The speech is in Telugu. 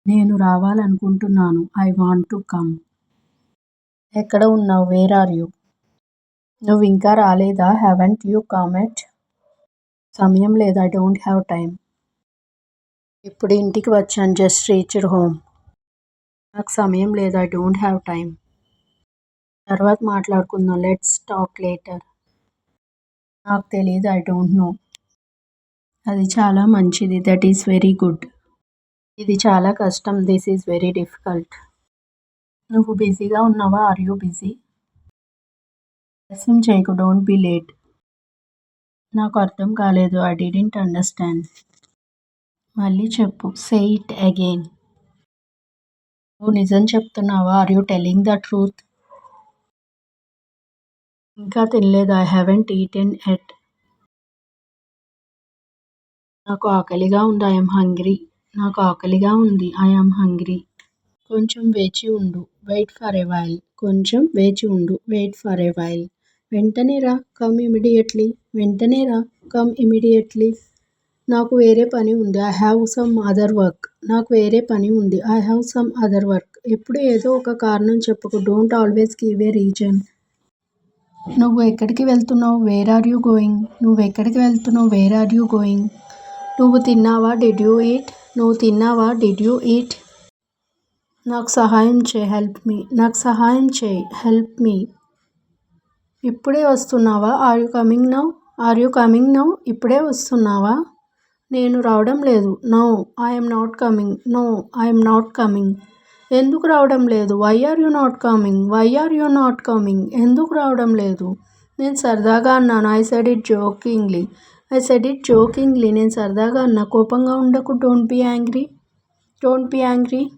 నేను రావాలనుకుంటున్నాను. I want to come. ఎక్కడ ఉన్నావు? Where are you? నువ్వింకా రాలేదా? Haven't you come yet? సమయం లేదు. I don't have time. ఇప్పుడు ఇంటికి వచ్చాను. Just reached home. నాకు సమయం లేదు. I don't have time. తర్వాత మాట్లాడుకుందాం. Let's talk later. నాకు తెలీదు. I don't know. అది చాలా మంచిది. That is very good. ఇది చాలా కష్టం. This is very difficult. నువ్వు బిజీగా ఉన్నావా? Are you busy? ఆలస్యం చేయకు. Don't be late. నాకు అర్థం కాలేదు. I didn't understand. మళ్ళీ చెప్పు. Say it again. నువ్వు నిజం చెప్తున్నావా? Are you telling the truth? ఇంకా తినలేదు. I haven't eaten yet. నాకు ఆకలిగా ఉంది. I am hungry. నాకు ఆకలిగా ఉంది. I am hungry. కొంచెం వేచి ఉండు. Wait for a while. కొంచెం వేచి ఉండు. Wait for a while. వెంటనే రా. Come immediately. వెంటనే రా. Come immediately. నాకు వేరే పని ఉంది. I have some other work. నాకు వేరే పని ఉంది. I have some other work. ఎప్పుడు ఏదో ఒక కారణం చెప్పుకో. Don't always give a reason. నువ్వు ఎక్కడికి వెళ్తున్నావు? Where are you going? నువ్వెక్కడికి వెళ్తున్నావు? Where are you going? నువ్వు తిన్నావా? Did you eat? నువ్వు తిన్నావా? Did you eat? నాకు సహాయం చేయి. Help me. నాకు సహాయం చేయి. Help me. ఇప్పుడే వస్తున్నావా? Are you coming now? Are you coming now? ఇప్పుడే వస్తున్నావా? నేను రావడం లేదు. No, I am not coming. No, I am not coming. ఎందుకు రావడం లేదు? Why are you not coming? Why are you not coming? ఎందుకు రావడం లేదు? నేను సరదాగా అన్నాను. I said it jokingly. I said it jokingly. నేను సరదాగా అన్నా. కోపంగా ఉండకు. Don't be angry. Don't be angry.